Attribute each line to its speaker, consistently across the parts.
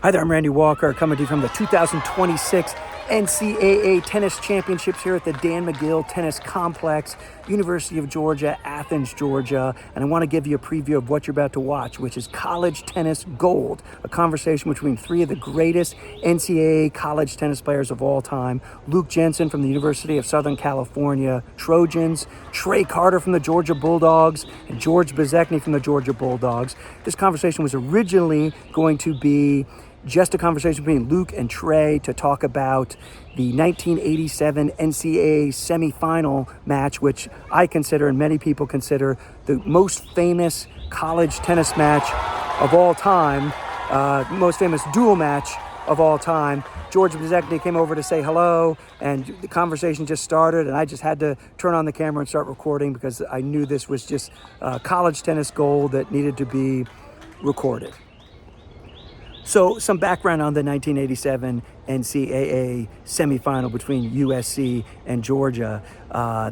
Speaker 1: Hi there, I'm Randy Walker, coming to you from the 2026 NCAA Tennis Championships here at the Dan McGill Tennis Complex, University of Georgia, Athens, Georgia. And I want to give you a preview of what you're about to watch, which is College Tennis Gold, a conversation between three of the greatest NCAA college tennis players of all time. Luke Jensen from the University of Southern California Trojans, Trey Carter from the Georgia Bulldogs, and George Bezecny from the Georgia Bulldogs. This conversation was originally going to be just a conversation between Luke and Trey to talk about the 1987 NCAA semifinal match, which I consider and many people consider the most famous college tennis match of all time, most famous duel match of all time. George Bezecny came over to say hello, and the conversation just started, and I just had to turn on the camera and start recording because I knew this was just college tennis gold that needed to be recorded. So some background on the 1987 NCAA semifinal between USC and Georgia.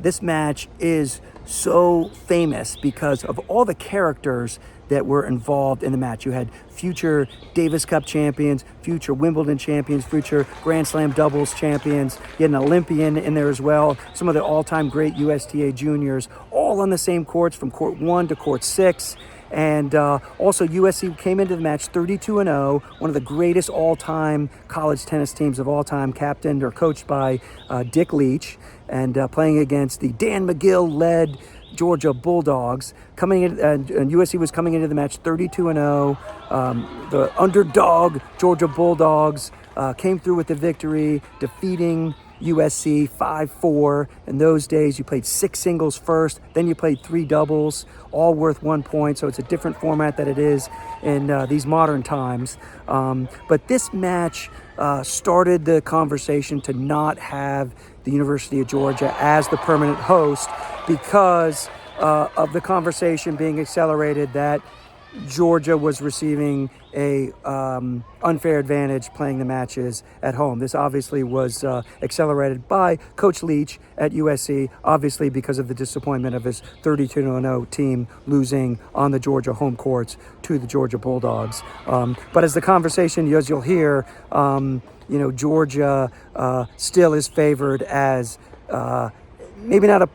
Speaker 1: This match is so famous because of all the characters that were involved in the match. You had future Davis Cup champions, future Wimbledon champions, future Grand Slam doubles champions. You had an Olympian in there as well. Some of the all-time great USTA juniors, all on the same courts from court 1 to court 6. And also USC came into the match 32-0, one of the greatest all-time college tennis teams of all time, captained or coached by Dick Leach, and playing against the Dan McGill-led Georgia Bulldogs. Coming in, and USC was coming into the match 32-0. The underdog Georgia Bulldogs came through with the victory, defeating USC 5-4. In those days, you played 6 singles first, then you played 3 doubles, all worth 1 point. So it's a different format than it is in these modern times. But this match started the conversation to not have the University of Georgia as the permanent host because of the conversation being accelerated that Georgia was receiving a unfair advantage playing the matches at home. This obviously was accelerated by Coach Leach at USC, obviously because of the disappointment of his 32-0 team losing on the Georgia home courts to the Georgia Bulldogs. But as the conversation, as you'll hear, Georgia still is favored as maybe not a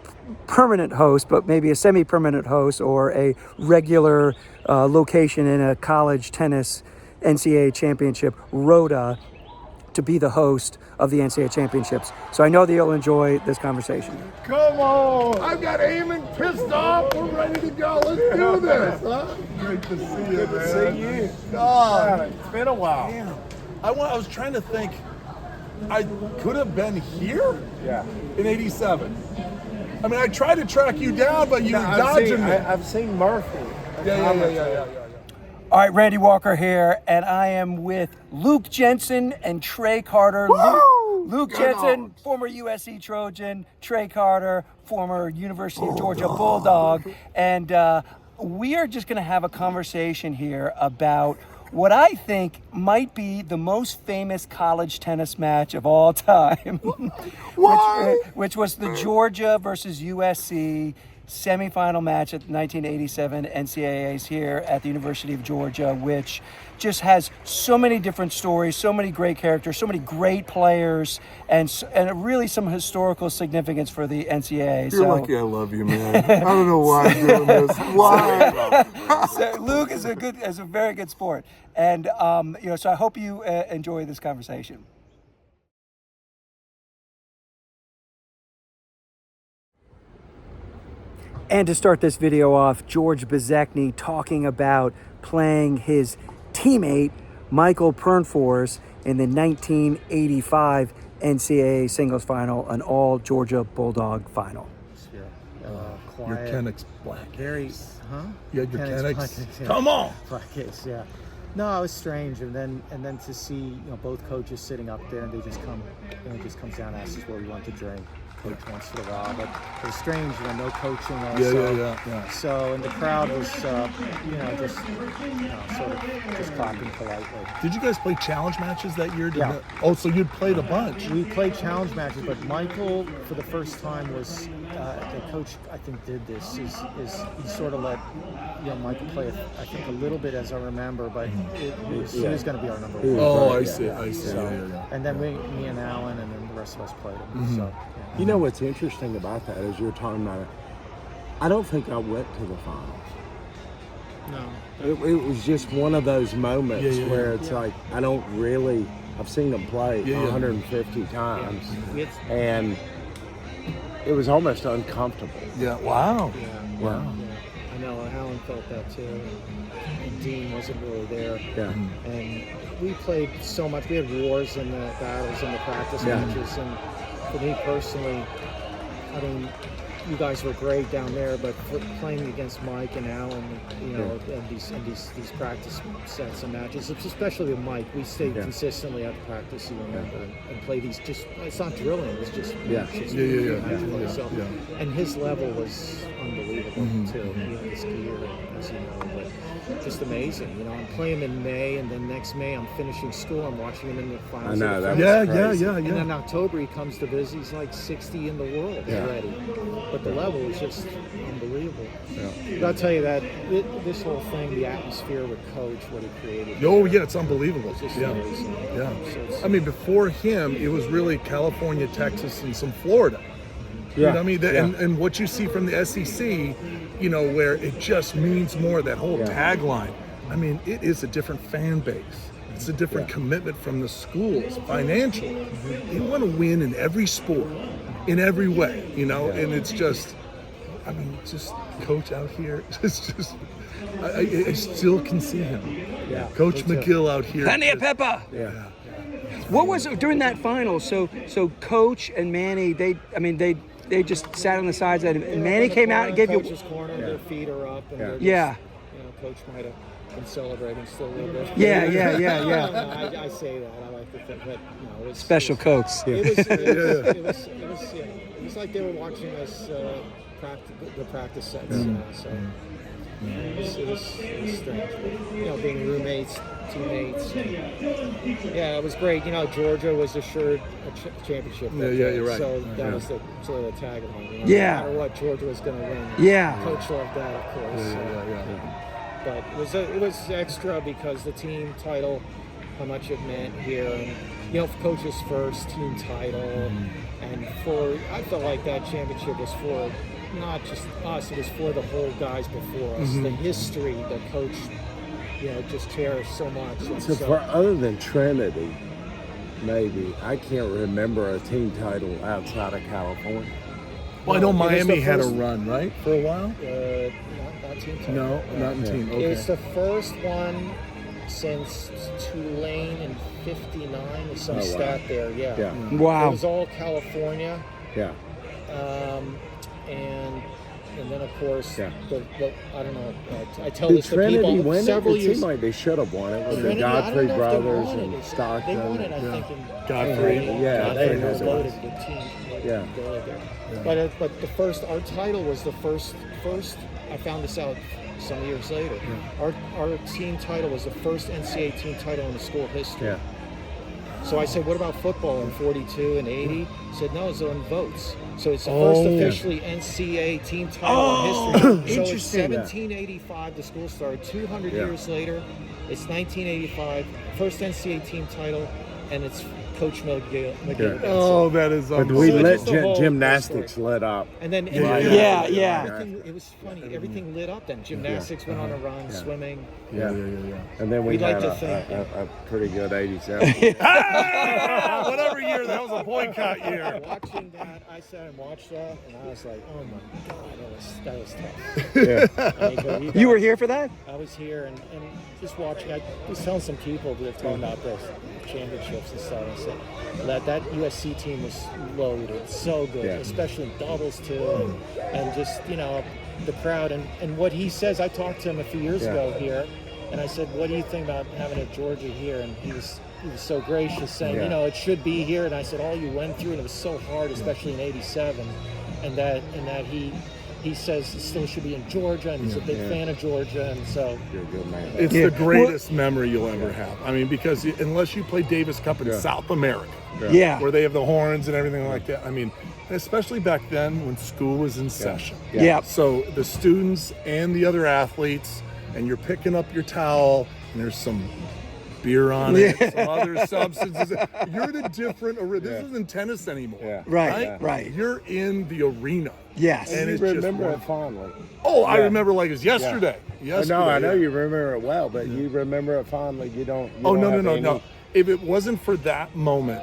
Speaker 1: permanent host, but maybe a semi-permanent host or a regular location in a college tennis NCAA championship rota to be the host of the NCAA championships. So I know that you'll enjoy this conversation.
Speaker 2: Come on! I've got Eamon pissed off. We're ready to go. Let's do this, huh? Great to see you,
Speaker 3: Good
Speaker 2: man.
Speaker 3: to see you.
Speaker 2: God,
Speaker 3: It's been a while.
Speaker 2: damn. I was trying to think. I could have been here
Speaker 3: Yeah.
Speaker 2: in '87. I mean, I tried to track you down, but you were dodging me.
Speaker 3: I've seen Murphy.
Speaker 2: Yeah.
Speaker 1: All right, Randy Walker here, and I am with Luke Jensen and Trey Carter. Luke
Speaker 2: Good
Speaker 1: Jensen,
Speaker 2: dogs.
Speaker 1: former USC Trojan, Trey Carter, former University of Georgia Bulldog, and we are just going to have a conversation here about what I think might be the most famous college tennis match of all time, which was the Georgia versus USC semifinal match at the 1987 NCAAs here at the University of Georgia, which just has so many different stories, so many great characters, so many great players, and really some historical significance for the NCAA.
Speaker 2: You're lucky I love you, man. I don't know why I'm doing this. Why?
Speaker 1: So Luke is a very good sport, and so I hope you enjoy this conversation. And to start this video off, George Bezecny talking about playing his teammate Michael Pernfors in the 1985 NCAA singles final, an all Georgia Bulldog final.
Speaker 2: Your Kennex black.
Speaker 4: Very, huh?
Speaker 2: You had your
Speaker 4: Kennex
Speaker 2: Kennex.
Speaker 4: black case, yeah.
Speaker 2: Come on.
Speaker 4: Black case, yeah. No, it was strange, and then to see both coaches sitting up there, and they just comes down and asks us what we want to drink. Coach once in a while, but it was strange, no coaching also.
Speaker 2: Yeah.
Speaker 4: So, and the crowd was, just clapping politely.
Speaker 2: Did you guys play challenge matches that year?
Speaker 4: Yeah.
Speaker 2: Oh, so you'd played a bunch.
Speaker 4: We played challenge matches, but Michael, for the first time, was the coach I think did this is he sort of let Michael play I think a little bit as I remember, but he was going to be our number one.
Speaker 2: Oh, I see.
Speaker 4: So, and then me and Alan, and then the rest of us played him. So
Speaker 3: You know what's interesting about that is you're talking about it. I don't think I went to the finals.
Speaker 4: No.
Speaker 3: It was just one of those moments where it's like I don't really. I've seen them play 150 times, and it was almost uncomfortable.
Speaker 2: Yeah. Wow.
Speaker 4: Yeah.
Speaker 2: Wow.
Speaker 4: I know Alan felt that too, and Dean wasn't really there.
Speaker 3: Yeah.
Speaker 4: And we played so much. We had wars and the battles and the practice matches, and for me personally, I mean, you guys were great down there, but playing against Mike and Alan, and these practice sets and matches, especially with Mike, we stayed consistently at the practice, and play these it's not drilling, it's just So, and his level was unbelievable too. He had his gear, as you know, but just amazing. I'm playing him in May, and then next May I'm finishing school. I'm watching him in the finals.
Speaker 3: I know that. Yeah.
Speaker 4: And then in October he comes to visit. He's like 60 in the world already. But the level is just unbelievable. Yeah. But I'll tell you that this whole thing, the atmosphere with Coach, what he created.
Speaker 2: Oh, yeah, it's unbelievable.
Speaker 4: It's just
Speaker 2: amazing. Yeah.
Speaker 4: So
Speaker 2: I mean, before him, it was really California, Texas, and some Florida.
Speaker 3: Yeah.
Speaker 2: You know what I mean? And what you see from the SEC, where it just means more, that whole tagline. I mean, it is a different fan base. It's a different commitment from the schools financially. They want to win in every sport, in every way, and it's just, just Coach out here. It's just, I still can see him.
Speaker 4: Yeah.
Speaker 2: Coach McGill out here.
Speaker 1: Plenty of pepper.
Speaker 3: Yeah.
Speaker 1: What was it during that final? So Coach and Manny, they just sat on the sides, and Manny came out and gave you.
Speaker 4: Coach's corner, their feet are up, and they're just, Coach might have been celebrating still a little bit.
Speaker 1: Yeah.
Speaker 4: I say that. I like to think that it was
Speaker 1: Special Cokes.
Speaker 4: It was like they were watching us the practice sets. So it was strange. Being roommates, teammates. It was great. Georgia was assured a championship.
Speaker 2: Yeah, you're right.
Speaker 4: So that was the sort of the tagline.
Speaker 1: No
Speaker 4: matter what, Georgia was going to win.
Speaker 1: Yeah.
Speaker 4: Coach loved that, of course. But it was extra because the team title, how much it meant here, and for Coach's first team title, and I felt like that championship was for not just us; it was for the whole guys before us. The history that Coach, just cherished so much.
Speaker 3: So for other than Trinity, maybe I can't remember a team title outside of California.
Speaker 2: Well, I know Miami had a run, right, for a while?
Speaker 4: Not team title.
Speaker 2: No, not in team. Okay.
Speaker 4: It's the first one since Tulane in '59. There's some stat there. Yeah.
Speaker 1: Wow.
Speaker 4: It was all California.
Speaker 3: Yeah.
Speaker 4: And then of course the I don't know. I tell
Speaker 3: Did
Speaker 4: this to
Speaker 3: Trinity
Speaker 4: people
Speaker 3: win
Speaker 4: several
Speaker 3: it? It
Speaker 4: years.
Speaker 3: seemed like they should have won it with the
Speaker 4: Trinity,
Speaker 3: Godfrey
Speaker 4: I don't know if they
Speaker 3: brothers
Speaker 4: won
Speaker 3: and
Speaker 4: it.
Speaker 3: Stockton.
Speaker 4: They won it, I think. In
Speaker 2: Godfrey.
Speaker 3: Godfrey
Speaker 4: was
Speaker 3: has it.
Speaker 4: loaded with team. But the first, our title was the first. I found this out some years later. Our team title was the first NCAA team title in the school history.
Speaker 3: Yeah.
Speaker 4: So I said, what about football in 42 and 80? He said, no, it's on votes. So it's the first officially NCAA team title in history. So it's 1785, the school started. 200 years later, it's 1985, first NCAA team title, and it's Coach McGill.
Speaker 2: Oh, that is
Speaker 3: But we let gymnastics lit up.
Speaker 4: And then everything, it was funny. Everything lit up then. Gymnastics went on a run, swimming.
Speaker 3: Yeah. And then we had a pretty good 87.
Speaker 2: Whatever year, that was a boycott year.
Speaker 4: Watching that, I sat and watched that, and I was like, oh my God, that was tough.
Speaker 3: Yeah.
Speaker 1: You were here for that?
Speaker 4: I was here, and just watching. I was telling some people that were talking about this championships and stuff. I said that USC team was loaded, so good, especially doubles too, and just the crowd and what he says. I talked to him a few years ago here, and I said, "What do you think about having a Georgia here?" And he was so gracious, saying, it should be here. And I said, all you went through, and it was so hard, especially in '87, and that he says it still should be in Georgia, and he's a big fan of Georgia, and so
Speaker 3: You're a good man.
Speaker 2: It's the greatest memory you'll ever have. I mean, because unless you play Davis Cup in South America, where they have the horns and everything like that, I mean, especially back then when school was in session.
Speaker 1: Yeah.
Speaker 2: So the students and the other athletes, and you're picking up your towel, and there's some beer on it, some other substances. You're in a different arena. This isn't tennis anymore.
Speaker 3: Yeah.
Speaker 1: Right.
Speaker 2: You're in the arena.
Speaker 1: Yes.
Speaker 2: And
Speaker 3: you
Speaker 2: it's
Speaker 3: remember
Speaker 2: just
Speaker 3: it fondly.
Speaker 2: Oh, I remember like it was yesterday. Yesterday.
Speaker 3: No, I know you remember it well, but you remember it fondly. You don't.
Speaker 2: No. If it wasn't for that moment,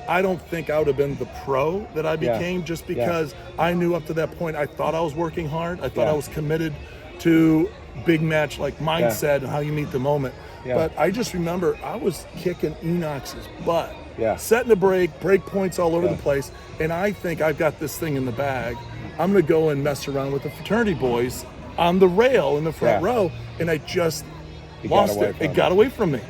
Speaker 2: I don't think I would have been the pro that I became, just because I knew up to that point I thought I was working hard. I thought I was committed to big match like mindset and how you meet the moment. But I just remember I was kicking Enox's butt, setting the break points all over the place, and I think I've got this thing in the bag. I'm going to go and mess around with the fraternity boys on the rail in the front row, and I just lost it. It got away from me.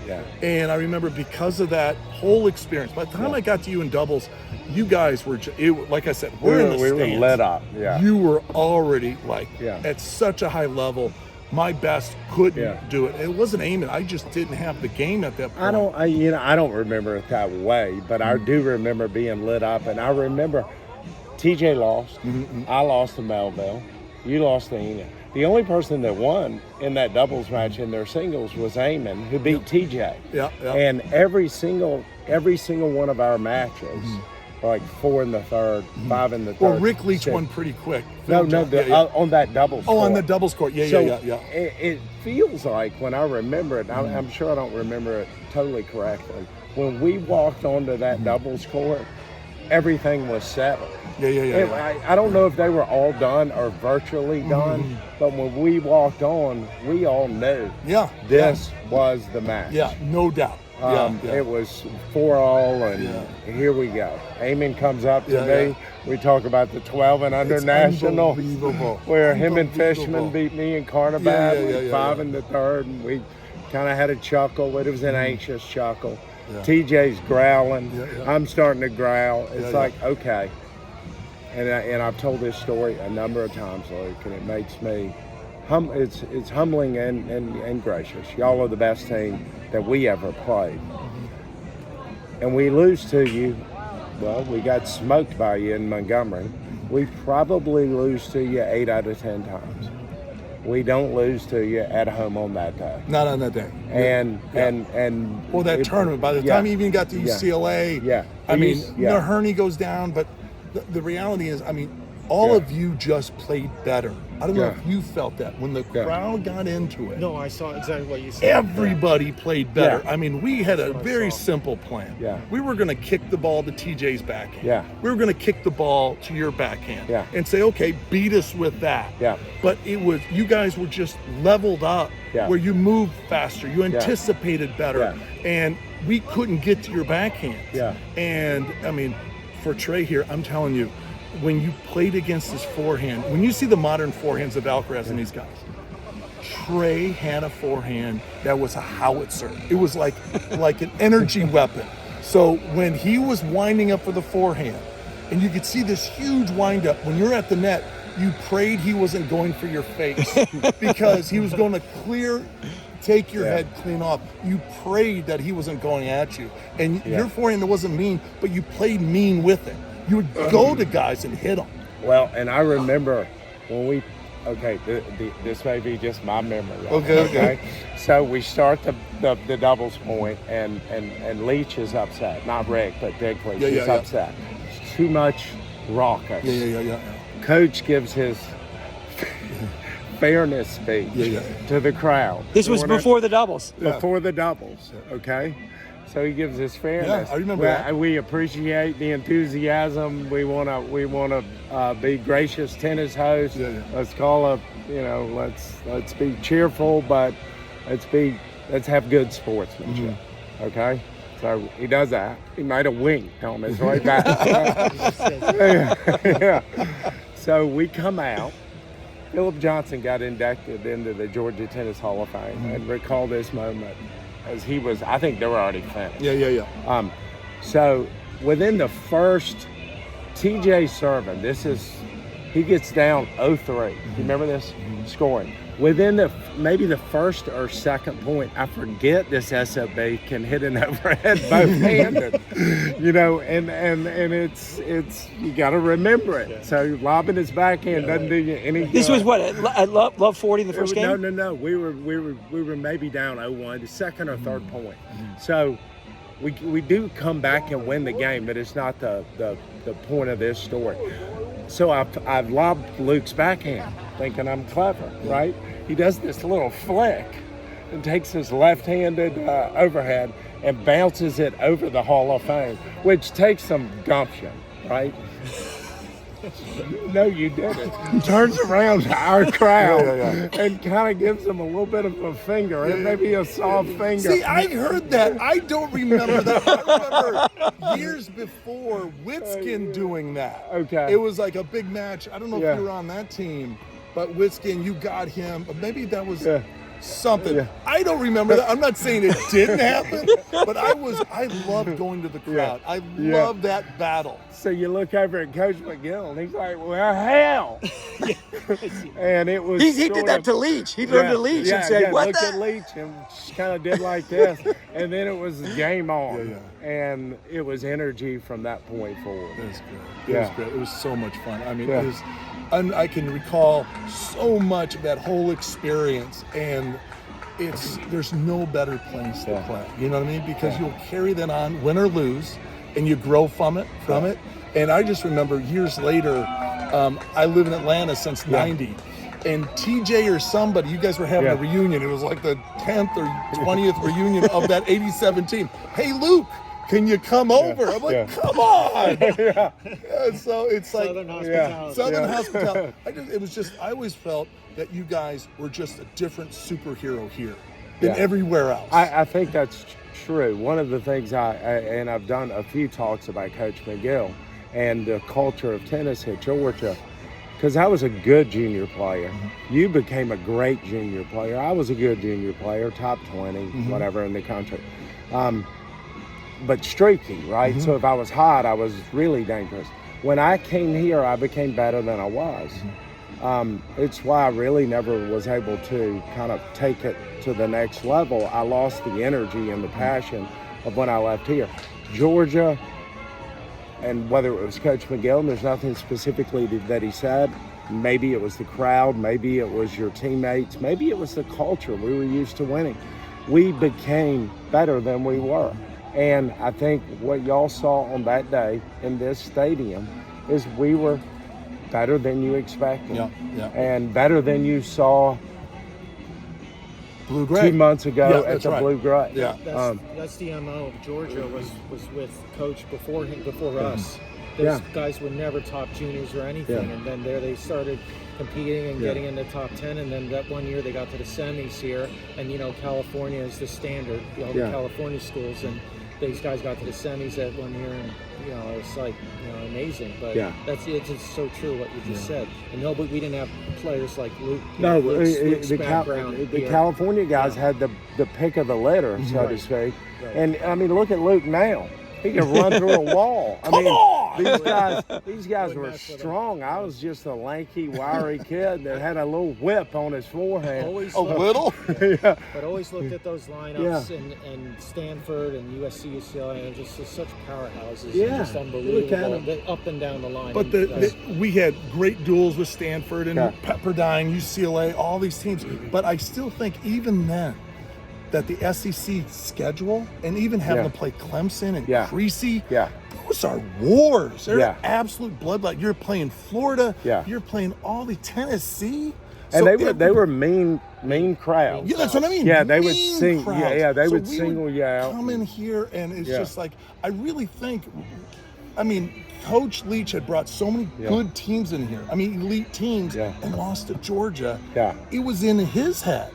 Speaker 2: And I remember because of that whole experience, by the time I got to you in doubles, you guys were, like I said, we were
Speaker 3: lit up.
Speaker 2: You were already at such a high level. My best couldn't do it. It wasn't aiming. I just didn't have the game at that point.
Speaker 3: I don't remember it that way, but I do remember being lit up, and I remember TJ lost. I lost to Melville. You lost to Enid. The only person that won in that doubles match in their singles was Eamon, who beat TJ. And every single one of our matches, like 4 in the third, 5 in the third.
Speaker 2: Well, Rick Leach won pretty quick.
Speaker 3: On that doubles court.
Speaker 2: On the doubles court.
Speaker 3: It feels like, when I remember it, I'm sure I don't remember it totally correctly, when we walked onto that doubles court, everything was settled. I don't know if they were all done or virtually done, but when we walked on, we all knew this was the match.
Speaker 2: No doubt.
Speaker 3: It was 4-all, and here we go. Eamon comes up to me. We talk about the 12 and under national, where him and Fishman beat me in Carnabat, 5 in the third, and we kind of had a chuckle. It was an anxious chuckle. TJ's growling. I'm starting to growl. It's like, okay. And I've told this story a number of times, Luke, and it makes me it's humbling and gracious. Y'all are the best team that we ever played. And we lose to you. Well, we got smoked by you in Montgomery. We probably lose to you 8 out of 10 times. We don't lose to you at home on that day.
Speaker 2: Not on that day.
Speaker 3: And
Speaker 2: that tournament. By the time you even got to UCLA, Naherney goes down, but the reality is, all of you just played better. I don't know if you felt that when the crowd got into it.
Speaker 4: No, I saw exactly what you said.
Speaker 2: Everybody played better. We had a very simple plan. We were going to kick the ball to TJ's backhand. We were going to kick the ball to your backhand and say, okay, beat us with that. But it was, you guys were just leveled up where you moved faster. You anticipated better. And we couldn't get to your backhand. And for Trey here, I'm telling you, when you played against his forehand, when you see the modern forehands of Alcaraz and these guys, Trey had a forehand that was a howitzer. It was like an energy weapon. So when he was winding up for the forehand, and you could see this huge wind up, when you're at the net, you prayed he wasn't going for your face because he was going to take your head clean off. You prayed that he wasn't going at you. And your forehand wasn't mean, but you played mean with it. You would go to guys and hit them.
Speaker 3: Well, and I remember when this may be just my memory.
Speaker 2: Okay.
Speaker 3: So we start the doubles point, and Leach is upset. Not Rick, but Big Leach is upset. It's too much raucous. Coach gives his fairness speech to the crowd.
Speaker 1: This was before the doubles.
Speaker 3: Before the doubles, okay? So he gives us fairness.
Speaker 2: I remember that.
Speaker 3: We appreciate the enthusiasm. We want to be gracious tennis hosts. Let's call let's be cheerful, but let's have good sportsmanship. Okay. So he does that. He might have winked on his way back. So we come out. Philip Johnson got inducted into the Georgia Tennis Hall of Fame, and recall this moment. As he was, I think they were already finished. So within the first, TJ serving, he gets down 0-3. You remember this? Scoring. within maybe the first or second point, I forget this SOB can hit an overhead both-handed, and it's you got to remember it. Yeah. So lobbing his backhand doesn't do you any good.
Speaker 1: This was what at Love 40 in the first game.
Speaker 3: No. We were maybe down 0-1, the second or third point. So we do come back and win the game, but it's not the point of this story. So I've lobbed Luke's backhand, thinking I'm clever, right? He does this little flick and takes his left-handed overhead and bounces it over the Hall of Fame, which takes some gumption, right? No, you didn't. Turns around to our crowd and kind of gives them a little bit of a finger, and maybe a soft finger.
Speaker 2: See, I heard that. I don't remember that. I remember years before Witskin doing that.
Speaker 3: Okay.
Speaker 2: It was like a big match. I don't know if you were on that team, but Witskin, you got him. Maybe that was something. Yeah. I don't remember that. I'm not saying it didn't happen, but I loved going to the crowd. I loved that battle.
Speaker 3: So you look over at Coach McGill, and he's like, well, hell. And it was
Speaker 1: he did that to Leach. He learned to Leach and said, what
Speaker 3: looked at Leach and kind of did like this. And then it was game on. And it was energy from that point forward.
Speaker 2: It was great. It was great. It was so much fun. I mean, it was, I can recall so much of that whole experience, and there's no better place to play. You know what I mean? Because you'll carry that on, win or lose, and you grow from it. And I just remember years later, I live in Atlanta since '90, and TJ or somebody, you guys were having a reunion. It was like the 10th or 20th reunion of that '87 team. Hey, Luke, can you come over? I'm like, come on. So it's like
Speaker 4: Southern hospitality.
Speaker 2: Southern hospitality. I always felt that you guys were just a different superhero here than everywhere else.
Speaker 3: I think that's true. One of the things and I've done a few talks about Coach McGill and the culture of tennis at Georgia, because I was a good junior player. You became a great junior player. I was a good junior player, top 20, whatever in the country. But streaky, right? So if I was hot, I was really dangerous. When I came here, I became better than I was. It's why I really never was able to kind of take it to the next level. I lost the energy and the passion of when I left here. Georgia, and whether it was Coach McGill, and there's nothing specifically that he said, maybe it was the crowd, maybe it was your teammates, maybe it was the culture. We were used to winning. We became better than we were. And I think what y'all saw on that day in this stadium is we were better than you expected. And better than you saw
Speaker 2: Blue Gray
Speaker 3: 2 months ago at the Blue Gray.
Speaker 4: That's the MO of Georgia was with Coach before us. Those guys were never top juniors or anything, and then there they started competing and getting in the top 10, and then that one year they got to the semis here, and California is the standard, all the California schools, and these guys got to the semis that one year, and it's like amazing. But it's just so true what you just said. And but we didn't have players like Luke.
Speaker 3: No,
Speaker 4: Luke's
Speaker 3: the California guys had the pick of the litter, so to speak. Right. And I mean, look at Luke now. He can run through a wall. These guys were strong. I was just a lanky, wiry kid that had a little whip on his forehead.
Speaker 4: But always looked at those lineups and Stanford and USC, UCLA, and just such powerhouses. Just unbelievable. Up and down the line.
Speaker 2: But we had great duels with Stanford and Pepperdine, UCLA, all these teams. But I still think even then, that the SEC schedule and even having to play Clemson and Creasy, those are wars. They're absolute bloodline. You're playing Florida. You're playing all the Tennessee.
Speaker 3: And they were mean crowds.
Speaker 2: Yeah, that's what I mean.
Speaker 3: Yeah, they would sing. They would single you out.
Speaker 2: Come in here, and it's just like I really think. I mean, Coach Leach had brought so many good teams in here. I mean, elite teams, and lost to Georgia. It was in his head.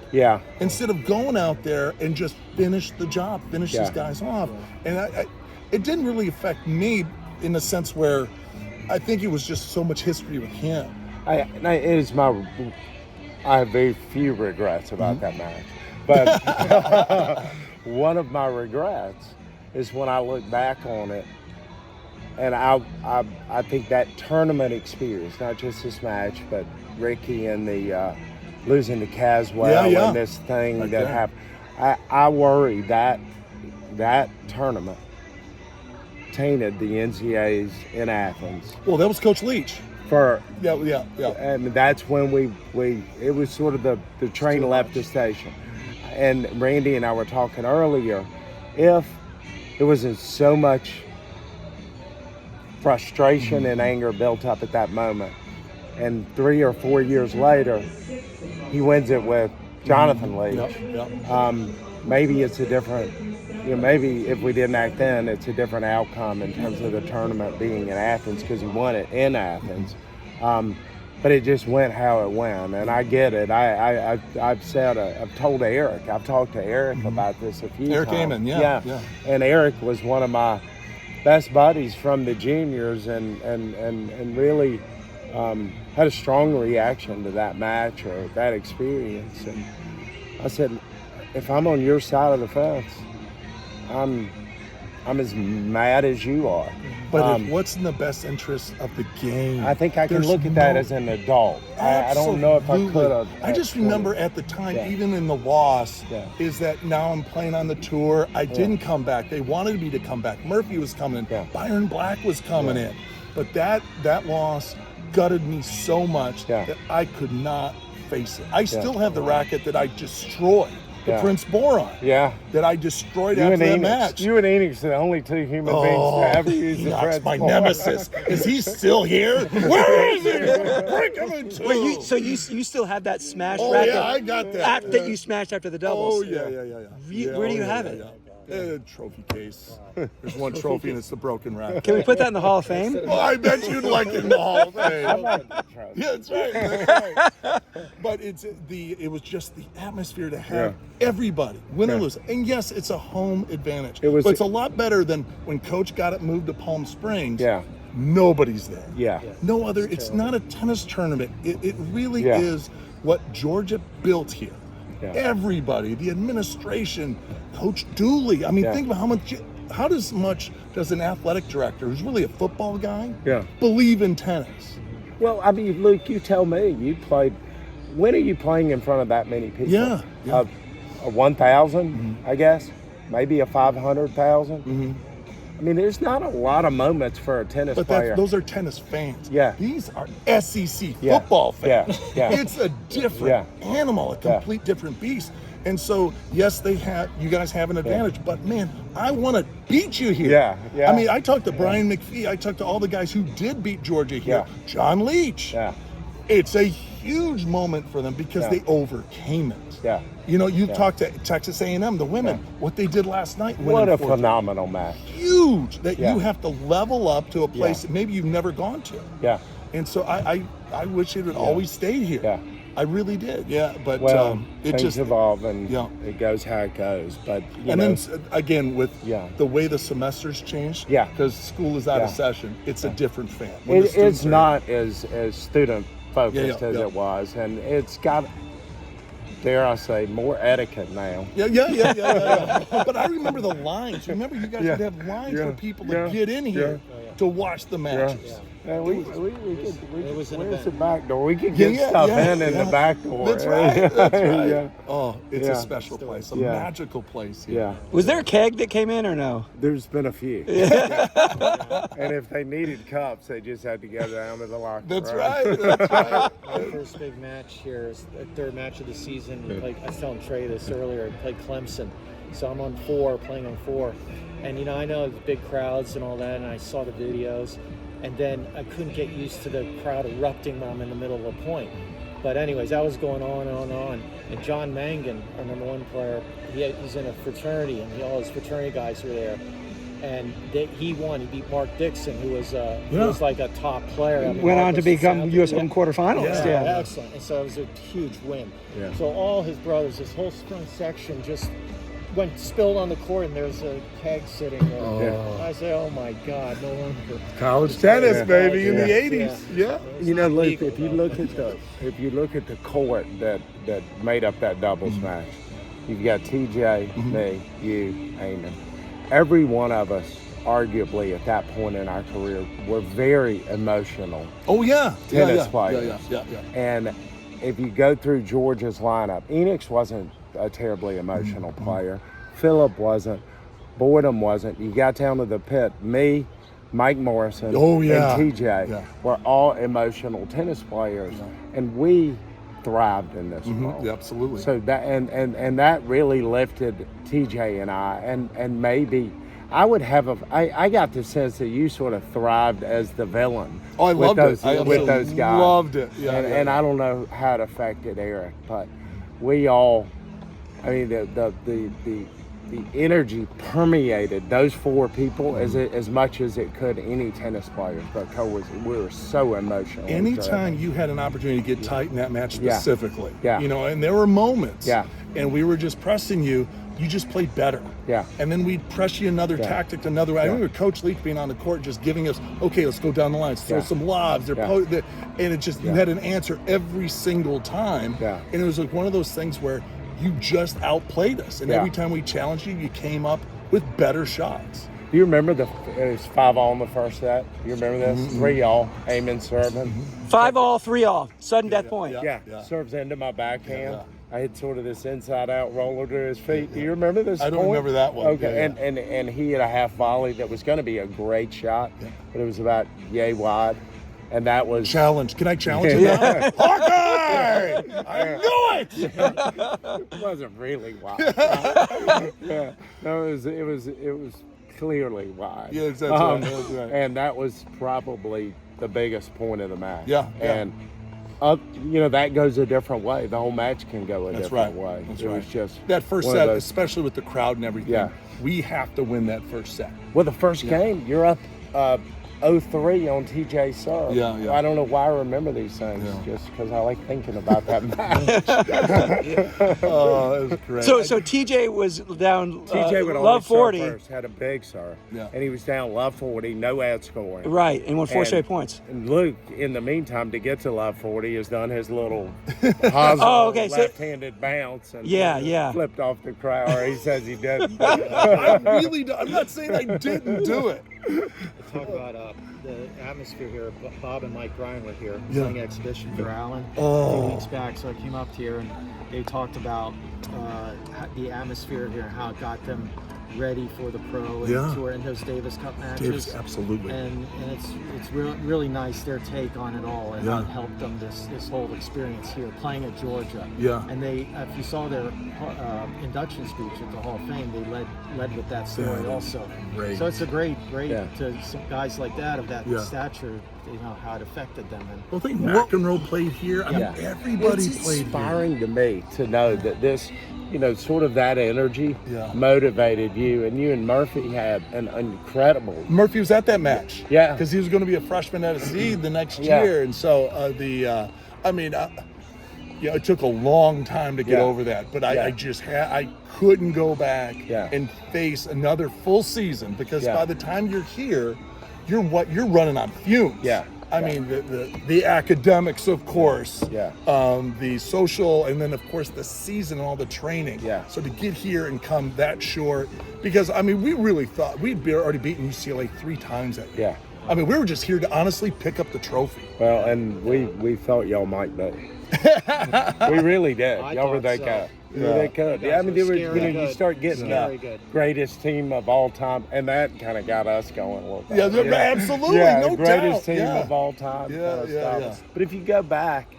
Speaker 2: Instead of going out there and just finish the job, finish these guys off. And it didn't really affect me in the sense where I think it was just so much history with him.
Speaker 3: I have very few regrets about that match. But one of my regrets is when I look back on it, and I think that tournament experience, not just this match, but Ricky and the losing to Caswell and this thing that happened. I worry that tournament tainted the NCAAs in Athens.
Speaker 2: Well, that was Coach Leach.
Speaker 3: And that's when it was sort of the train left the station. And Randy and I were talking earlier, if there wasn't so much frustration and anger built up at that moment, and 3 or 4 years later, he wins it with Jonathan Leach. Maybe it's a different, maybe if we didn't act then, it's a different outcome in terms of the tournament being in Athens because he won it in Athens. But it just went how it went, and I get it. I've told Eric, I've talked to Eric about this a few times.
Speaker 2: Eric Amon, yeah.
Speaker 3: And Eric was one of my best buddies from the juniors, and really had a strong reaction to that match or that experience. And I said, if I'm on your side of the fence, I'm as mad as you are.
Speaker 2: But what's in the best interest of the game?
Speaker 3: I think I can look at that as an adult. I don't know if I could have.
Speaker 2: I just remember at the time, even in the loss, is that now I'm playing on the tour. I didn't come back. They wanted me to come back. Murphy was coming in. Byron Black was coming in. But that loss gutted me so much that I could not face it. I still have the racket that I destroyed. The Prince Boron. That I destroyed after that match.
Speaker 3: You and Enix are the only two human beings to ever use the Prince
Speaker 2: my
Speaker 3: Boron.
Speaker 2: nemesis. Is he still here? Where is he? Break him in two.
Speaker 1: Wait, so you still have that smash racket?
Speaker 2: Yeah, I got that.
Speaker 1: That you smashed after the doubles?
Speaker 2: Oh, yeah.
Speaker 1: Where do you have it?
Speaker 2: Trophy case. There's one trophy and it's the broken racket.
Speaker 1: Can we put that in the Hall of Fame?
Speaker 2: Well, I bet you'd like it in the Hall of Fame. Yeah, that's right. But it was just the atmosphere to have everybody, win or lose. And yes, it's a home advantage. But it's a lot better than when Coach got it moved to Palm Springs. Nobody's there. No other. It's not a tennis tournament. It really is what Georgia built here. Everybody, the administration, Coach Dooley. I mean, think about how much does an athletic director, who's really a football guy, believe in tennis?
Speaker 3: Well, I mean, Luke, you tell me. You played. When are you playing in front of that many people? A 1,000, I guess, maybe a 500,000. I mean, there's not a lot of moments for a tennis player.
Speaker 2: Those are tennis fans. These are SEC football fans. It's a different animal, a complete different beast. And so, yes, you guys have an advantage, but man, I want to beat you here. I mean, I talked to Brian McPhee. I talked to all the guys who did beat Georgia here. John Leach. It's a huge moment for them because they overcame it. You talked to Texas A&M, the women, what they did last night.
Speaker 3: What a phenomenal match.
Speaker 2: Huge that you have to level up to a place that maybe you've never gone to. And so I wish it had always stayed here. I really did, but it
Speaker 3: things
Speaker 2: just
Speaker 3: evolve and it goes how it goes. But
Speaker 2: then again with the way the semesters changed, because school is out of session, it's a different fan.
Speaker 3: It's not as student focused as it was, and it's got, dare I say, more etiquette now.
Speaker 2: But I remember the lines. Remember, you guys would have lines for people to get in here to watch the matches.
Speaker 3: We could the back door. We could get stuff in the back door.
Speaker 2: That's right. Oh, it's a special place, a magical place here.
Speaker 1: Was there a keg that came in or no?
Speaker 3: There's been a few. And if they needed cups, they just had to go down to the locker room.
Speaker 2: That's right.
Speaker 4: My first big match here is the third match of the season. I was telling Trey this earlier. I played Clemson. So I'm on 4, playing on 4. And, I know the big crowds and all that, and I saw the videos. And then I couldn't get used to the crowd erupting when I'm in the middle of a point. But anyways, that was going on and on. And John Mangan, our number 1 player, he's in a fraternity, and all his fraternity guys were there. And he won. He beat Mark Dixon, who was like a top player.
Speaker 1: Went on to become U.S. Open quarterfinals.
Speaker 4: Excellent. And so it was a huge win. So all his brothers, this whole front section just spilled on the court, and there's a keg sitting there. I say, oh my God, no wonder.
Speaker 2: College tennis, baby, in the 80s.
Speaker 3: Luke, if you look at the court that made up that doubles match, you've got TJ, me, you, Eamon. Every one of us, arguably at that point in our career, were very emotional.
Speaker 2: Oh yeah,
Speaker 3: tennis players.
Speaker 2: Yeah.
Speaker 3: And if you go through Georgia's lineup, Enix wasn't a terribly emotional player. Phillip wasn't. Boydum wasn't. You got down to the pit. Me, Mike Morrison, and TJ were all emotional tennis players, and we thrived in this role.
Speaker 2: Yeah, absolutely.
Speaker 3: So that and that really lifted TJ and I, and maybe I would have I got the sense that you sort of thrived as the villain.
Speaker 2: Oh, I loved it. I
Speaker 3: with those guys.
Speaker 2: Loved it. Yeah,
Speaker 3: and I don't know how it affected Eric, but we all, I mean, the energy permeated those four people as much as it could any tennis players. But we were so emotional.
Speaker 2: Anytime you had an opportunity to get tight in that match specifically,
Speaker 3: Yeah.
Speaker 2: you know, and there were moments,
Speaker 3: Yeah.
Speaker 2: and we were just pressing you. You just played better.
Speaker 3: Yeah.
Speaker 2: And then we'd press you another tactic, another way. I remember Coach Leach being on the court just giving us, okay, let's go down the line, throw some lobs. And it just, you had an answer every single time.
Speaker 3: Yeah.
Speaker 2: And it was like one of those things where you just outplayed us. And every time we challenged you, you came up with better shots.
Speaker 3: Do you remember it was 5-all in the first set? You remember this? 3-all, Eamon serving.
Speaker 1: 5-all, 3-all, sudden death point.
Speaker 3: Yeah. Serves into my backhand. I had sort of this inside-out roller to his feet. Do you remember this?
Speaker 2: I don't remember that one.
Speaker 3: Okay, and he had a half volley that was going to be a great shot, but it was about yay wide, and that was
Speaker 2: challenge. Can I challenge him now? Hawkeye! I knew it.
Speaker 3: It wasn't really wide. No, it was clearly wide.
Speaker 2: Yeah, exactly. That's right.
Speaker 3: And that was probably the biggest point of the match.
Speaker 2: Yeah.
Speaker 3: And that goes a different way. The whole match can go a different way.
Speaker 2: That's
Speaker 3: it
Speaker 2: right.
Speaker 3: was just
Speaker 2: that first set, especially with the crowd and everything.
Speaker 3: Yeah.
Speaker 2: We have to win that first set.
Speaker 3: Well, the first game, you're up 0-3 on TJ serve.
Speaker 2: Yeah.
Speaker 3: I don't know why I remember these things, just because I like thinking about that match.
Speaker 2: Oh, that was great.
Speaker 1: So TJ was down
Speaker 3: TJ would
Speaker 1: love 40.
Speaker 3: first, had a big serve.
Speaker 2: Yeah.
Speaker 3: And he was down love 40, no ad scoring.
Speaker 1: Right, and won 4 straight points.
Speaker 3: And Luke, in the meantime, to get to love 40, has done his little Hosmer left-handed bounce and flipped off the crowd, or he says he didn't.
Speaker 2: I'm not saying I didn't do it.
Speaker 4: Talk about the atmosphere here. Bob and Mike Ryan were here playing an exhibition for Allen a few weeks back. So I came up here and they talked about the atmosphere here and how it got them ready for the pro and tour and those Davis Cup matches.
Speaker 2: Absolutely.
Speaker 4: And it's really nice their take on it all and how it helped them this whole experience here playing at Georgia.
Speaker 2: Yeah.
Speaker 4: And they, if you saw their induction speech at the Hall of Fame, they led with that story also.
Speaker 2: Great.
Speaker 4: So it's a great to some guys like that of that stature, how it affected them. And
Speaker 2: I think McEnroe played here. I mean, everybody
Speaker 3: it's
Speaker 2: played
Speaker 3: inspiring
Speaker 2: here.
Speaker 3: to me to know that this, sort of that energy motivated you. And you and Murphy had an incredible.
Speaker 2: Murphy was at that match.
Speaker 3: Yeah.
Speaker 2: Because he was going to be a freshman at a seed the next year. And so it took a long time to get over that. But I couldn't go back and face another full season because by the time you're here, you're running on fumes.
Speaker 3: Yeah.
Speaker 2: I mean, the academics, of course, the social, and then, of course, the season and all the training.
Speaker 3: Yeah.
Speaker 2: So to get here and come that short, because, I mean, we really thought we'd already beaten UCLA 3 times that year.
Speaker 3: Yeah.
Speaker 2: I mean, we were just here to honestly pick up the trophy.
Speaker 3: Well, and we thought y'all might be. We really did. Y'all were that good. They could.
Speaker 4: Yeah,
Speaker 3: I mean, you start getting the
Speaker 4: good.
Speaker 3: greatest team of all time, and that kind of got us going a little bit.
Speaker 2: Yeah, absolutely, no
Speaker 3: greatest
Speaker 2: doubt.
Speaker 3: team of all time.
Speaker 2: Yeah.
Speaker 3: But if you go back,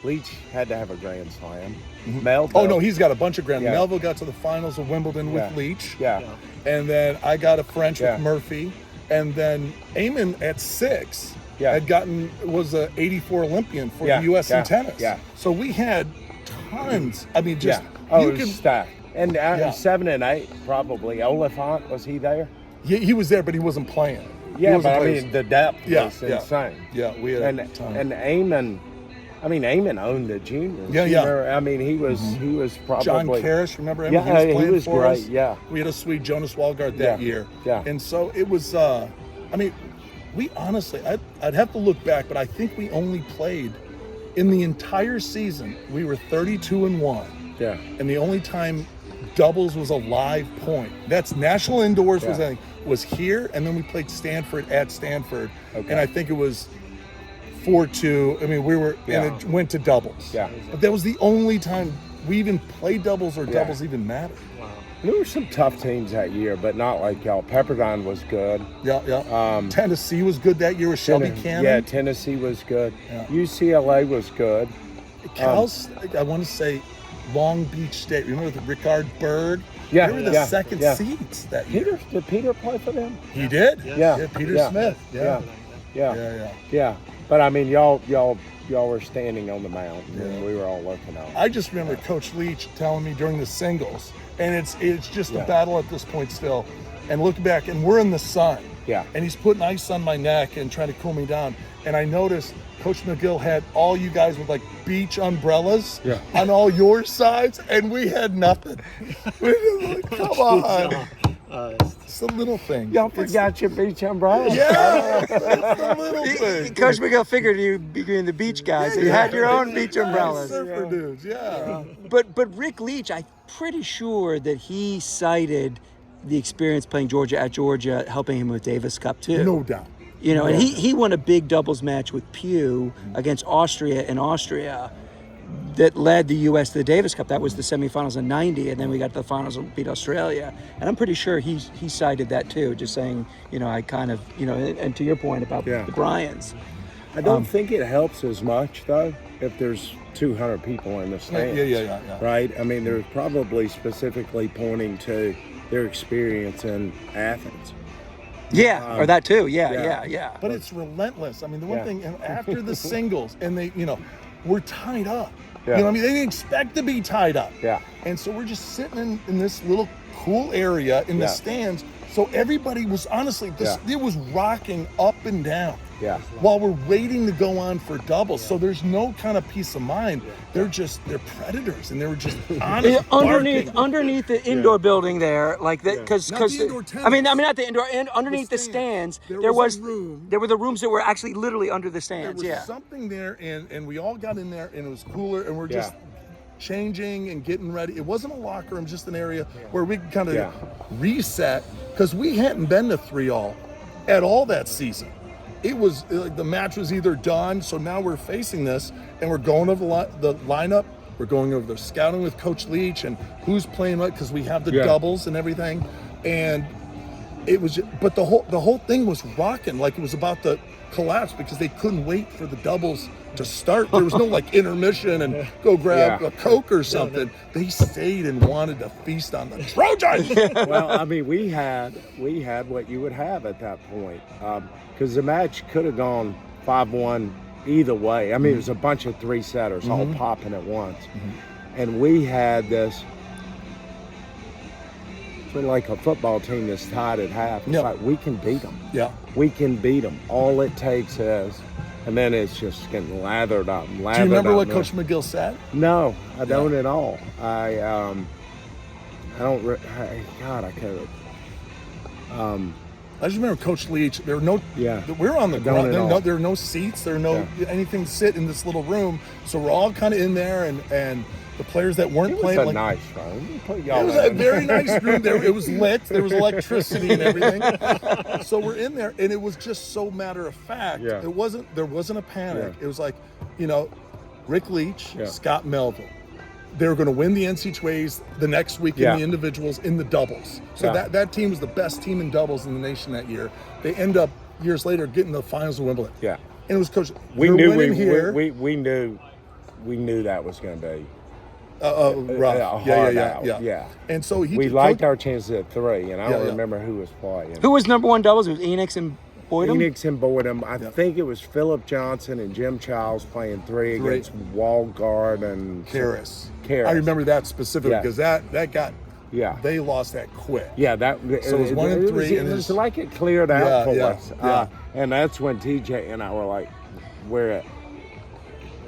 Speaker 3: Leach had to have a Grand Slam.
Speaker 2: Mm-hmm.
Speaker 3: Melville.
Speaker 2: Oh no, he's got a bunch of Grand.
Speaker 3: Yeah.
Speaker 2: Melville got to the finals of Wimbledon with Leach.
Speaker 3: Yeah.
Speaker 2: And then I got a French with Murphy, and then Eamon at 6 was a '84 Olympian for the USC tennis.
Speaker 3: Yeah.
Speaker 2: So we had tons. I mean, just
Speaker 3: it was stacked. And 7 and 8 probably. Oliphant, was he there?
Speaker 2: He was there, but he wasn't playing.
Speaker 3: Yeah, but I mean the depth was insane.
Speaker 2: Yeah, we had
Speaker 3: and Eamon. I mean, Eamon owned the juniors. I mean, he was probably
Speaker 2: John Karras. Remember him?
Speaker 3: Yeah, he was
Speaker 2: for
Speaker 3: great.
Speaker 2: us.
Speaker 3: Yeah,
Speaker 2: we had a sweet Jonas Walgard that year.
Speaker 3: Yeah,
Speaker 2: and so it was. I mean, we honestly, I'd have to look back, but I think we only played in the entire season. We were 32-1.
Speaker 3: Yeah,
Speaker 2: and the only time doubles was a live point. That's national indoors was here, and then we played Stanford at Stanford, and I think it was 4-2. I mean, we were,
Speaker 3: Yeah.
Speaker 2: and it went to doubles.
Speaker 3: Yeah.
Speaker 2: But that was the only time we even played doubles or doubles even mattered.
Speaker 3: There were some tough teams that year, but not like y'all. Pepperdine was good.
Speaker 2: Yeah. Tennessee was good that year with Shelby Cannon.
Speaker 3: Yeah, Tennessee was good.
Speaker 2: Yeah.
Speaker 3: UCLA was good.
Speaker 2: Cal's, I want to say Long Beach State. Remember the Rickard Berg?
Speaker 3: Yeah,
Speaker 2: They were the second seeds that year.
Speaker 3: Did Peter play for them?
Speaker 2: He did.
Speaker 3: Yeah.
Speaker 2: Peter
Speaker 3: Yeah.
Speaker 2: Smith.
Speaker 3: Yeah. But I mean, y'all were standing on the mountain, and we were all looking out.
Speaker 2: I just remember Coach Leach telling me during the singles, and it's just a battle at this point still. And look back, and we're in the sun.
Speaker 3: Yeah.
Speaker 2: And he's putting ice on my neck and trying to cool me down. And I noticed Coach McGill had all you guys with like beach umbrellas on all your sides, and we had nothing. We were like, come on. It's a little thing.
Speaker 3: Y'all forgot your beach umbrella.
Speaker 2: Yeah, it's a little thing.
Speaker 1: Coach McGill figured you'd be the beach guys. So you had your own beach umbrellas.
Speaker 2: Surfer dudes,
Speaker 1: But Rick Leach, I'm pretty sure that he cited the experience playing Georgia at Georgia, helping him with Davis Cup too.
Speaker 2: No doubt.
Speaker 1: You know, and he won a big doubles match with Pew against Austria in Austria that led the U.S. to the Davis Cup. That was the semifinals in '90, and then we got to the finals and beat Australia. And I'm pretty sure he cited that too, just saying, you know, I kind of, you know, and to your point about the Bryans.
Speaker 3: I don't think it helps as much though if there's 200 people in the stands.
Speaker 2: Yeah.
Speaker 3: Right? I mean, they're probably specifically pointing to their experience in Athens.
Speaker 1: Yeah, or that too. Yeah.
Speaker 2: But it's relentless. I mean, the one thing, and after the singles, and they, you know, we're tied up. You know what I mean? They didn't expect to be tied up.
Speaker 3: Yeah.
Speaker 2: And so we're just sitting in this little cool area in the stands. So everybody was honestly, it was rocking up and down.
Speaker 3: Yeah.
Speaker 2: While we're waiting to go on for doubles. So there's no kind of peace of mind. They're predators, and they were just honest.
Speaker 1: underneath the indoor building there, like that, because
Speaker 2: tennis.
Speaker 1: I mean not the indoor, and underneath the stands, there was
Speaker 2: a room.
Speaker 1: There were the rooms that were actually literally under the stands.
Speaker 2: There was something there, and we all got in there, and it was cooler, and we're just changing and getting ready. It wasn't a locker room, just an area where we could kind of reset, because we hadn't been to 3-all at all that season. It was like the match was either done, so now we're facing this, and we're going over the lineup. We're going over the scouting with Coach Leach and who's playing what, because we have the doubles and everything. And it was, but the whole thing was rocking, like it was about to collapse because they couldn't wait for the doubles to start. There was no like intermission and go grab a Coke or something. They stayed and wanted to feast on the Trojans.
Speaker 3: Well, I mean, we had what you would have at that point, because the match could have gone 5-1 either way. I mean, it was a bunch of 3-setters all popping at once, and we had this. Like a football team that's tied at half. It's like, we can beat them.
Speaker 2: Yeah.
Speaker 3: We can beat them. All it takes is, and then it's just getting lathered up.
Speaker 2: Do you remember what Coach McGill said?
Speaker 3: No, I don't at all. I don't. I could.
Speaker 2: I just remember Coach Leach. There were no.
Speaker 3: Yeah.
Speaker 2: We were on the ground. There were no seats. There were no anything to sit in this little room. So we're all kind of in there, and the players that weren't playing.
Speaker 3: It was a nice room.
Speaker 2: It was a very nice room. It was lit. There was electricity and everything. So we're in there, and it was just so matter of fact.
Speaker 3: Yeah.
Speaker 2: There wasn't a panic. It was like, you know, Rick Leach, Scott Melville. They were going to win the NCAAs the next week in the individuals in the doubles. So that team was the best team in doubles in the nation that year. They end up years later getting the finals of Wimbledon.
Speaker 3: Yeah.
Speaker 2: And it was Coach.
Speaker 3: We knew that was going to be.
Speaker 2: Rough. Yeah. And so
Speaker 3: we liked our chances at 3, and I don't remember who was playing.
Speaker 1: Who was number one doubles? It was Enix and Boydum?
Speaker 3: Enix and Boydum. I think it was Philip Johnson and Jim Childs playing 3 against Walgard and
Speaker 2: Karras.
Speaker 3: I
Speaker 2: remember that specifically because that got.
Speaker 3: Yeah.
Speaker 2: They lost that quick.
Speaker 3: Yeah,
Speaker 2: so it was 1 and 3.
Speaker 3: It was like it cleared out for us. And that's when TJ and I were like, we're at.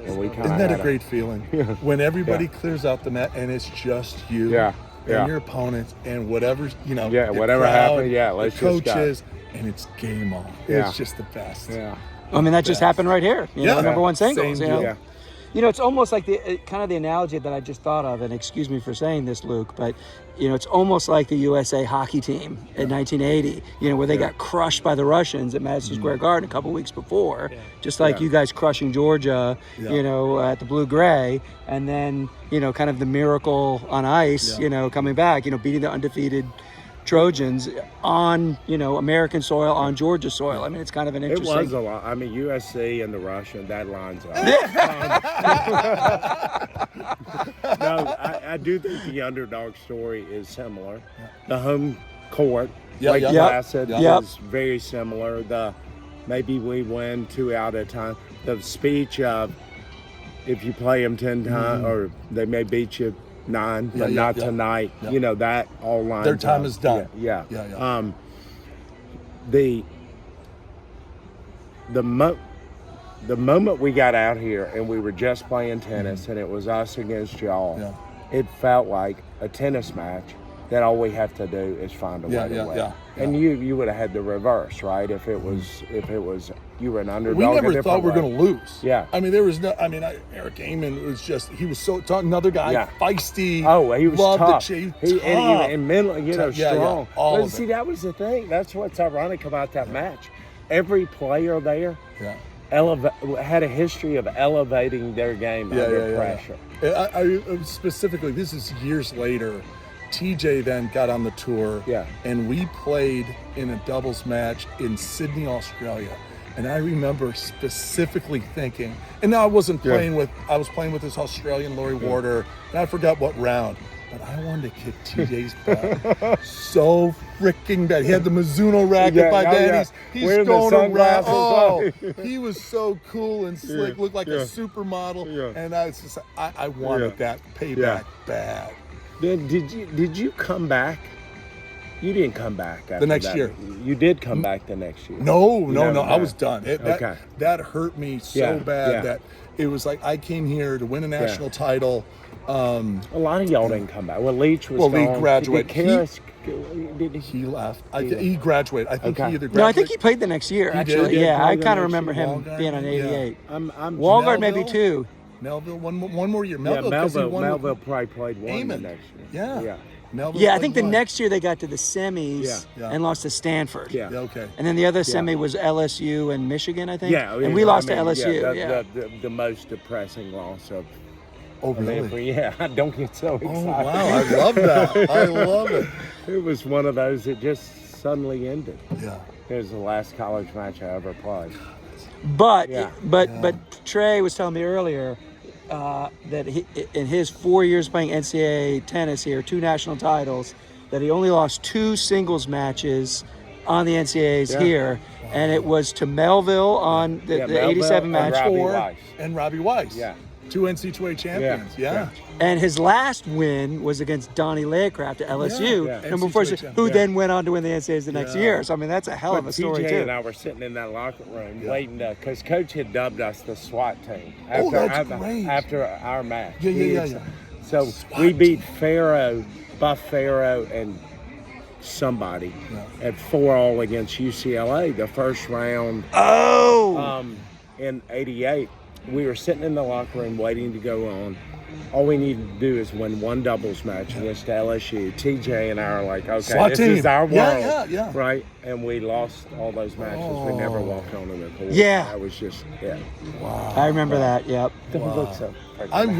Speaker 3: And we
Speaker 2: Isn't that a great feeling? When everybody clears out the net and it's just you and your opponents and whatever, you know.
Speaker 3: Yeah, whatever happened, let's
Speaker 2: the
Speaker 3: just
Speaker 2: coaches, and it's game on. It's just the best.
Speaker 3: Yeah.
Speaker 1: I mean, that just happened right here. You know, number one singles.
Speaker 2: Same
Speaker 1: you know?
Speaker 2: deal.
Speaker 1: it's almost like the kind of the analogy that I just thought of, and excuse me for saying this, Luke, but it's almost like the USA hockey team in 1980, where they got crushed by the Russians at Madison Square Garden a couple weeks before, just like you guys crushing Georgia, at the Blue Gray, and then kind of the miracle on ice, coming back, beating the undefeated Trojans on, American soil, on Georgia soil. I mean, it's kind of an interesting...
Speaker 3: It was a lot. I mean, USC and the Russian, that lines up. No, I do think the underdog story is similar. The home court, Placid, is very similar. Maybe we win 2 out at a time. The speech of, if you play them 10 times, or they may beat you 9, but not tonight. That all lines
Speaker 2: Their time
Speaker 3: up.
Speaker 2: is done.
Speaker 3: The moment we got out here and we were just playing tennis and it was us against y'all, it felt like a tennis match that all we have to do is find a way to win. And you would have had the reverse, right? If it was you were an underdog.
Speaker 2: We never thought we were going to lose.
Speaker 3: Yeah.
Speaker 2: I mean, there was no. I mean, Eric Amon was just. He was so another guy, feisty.
Speaker 3: Oh, he was tough.
Speaker 2: He
Speaker 3: and mentally, strong.
Speaker 2: All
Speaker 3: but
Speaker 2: of
Speaker 3: see,
Speaker 2: it.
Speaker 3: that was the thing. That's what's ironic about that match. Every player there. Had a history of elevating their game under pressure.
Speaker 2: I specifically, this is years later. TJ then got on the tour, and we played in a doubles match in Sydney, Australia. And I remember specifically thinking, and now I wasn't playing with, I was playing with this Australian Laurie Warder, and I forgot what round, but I wanted to kick TJ's butt so freaking bad. He had the Mizuno racket by then. He's going around. Oh, he was so cool and slick, looked like a supermodel. And I was just, I wanted that payback bad.
Speaker 3: Did you come back? You didn't come back after
Speaker 2: the next
Speaker 3: that.
Speaker 2: year.
Speaker 3: You did come back the next year.
Speaker 2: No. I was done. That hurt me so bad that it was like I came here to win a national title.
Speaker 3: A lot of y'all didn't come back. Well, Leach was gone.
Speaker 2: Leach graduated.
Speaker 3: He
Speaker 2: left. He graduated. I think he either graduated.
Speaker 1: No, I think he played the next year, actually. Yeah, I kind of remember him being on 88. Walgard maybe 2.
Speaker 2: Melville, one more year.
Speaker 3: Melville probably played one the next year.
Speaker 2: Yeah.
Speaker 1: I think the next year they got to the semis and lost to Stanford.
Speaker 2: Okay.
Speaker 1: And then the other semi was LSU and Michigan, I think. And we lost to LSU.
Speaker 3: The most depressing loss of.
Speaker 2: Oh, really?
Speaker 3: Don't get so excited.
Speaker 2: Oh, wow. I love that. I love it.
Speaker 3: It was one of those that just suddenly ended.
Speaker 2: Yeah.
Speaker 3: It was the last college match I ever played.
Speaker 1: But Trey was telling me earlier that in his 4 years playing NCAA tennis here, 2 national titles, that he only lost 2 singles matches on the NCAAs here, and it was to Melville on the 87 match.
Speaker 2: And Robbie Weiss. 2 NCAA champions.
Speaker 1: And his last win was against Donnie Laycraft at LSU, number 4, who then went on to win the NCAAs the next year. So, I mean, that's a hell of a story,
Speaker 3: TJ
Speaker 1: too.
Speaker 3: and I were sitting in that locker room waiting because Coach had dubbed us the SWAT team after our match. So we beat Buff Farrow, and somebody at 4-all against UCLA the first round. In 88. We were sitting in the locker room waiting to go on. All we needed to do is win one doubles match against LSU. TJ and I are like, okay, this is our world, right? And we lost all those matches. We never walked on in the court. That was just,
Speaker 2: Wow.
Speaker 1: I remember that,
Speaker 3: Don't look so
Speaker 2: I'm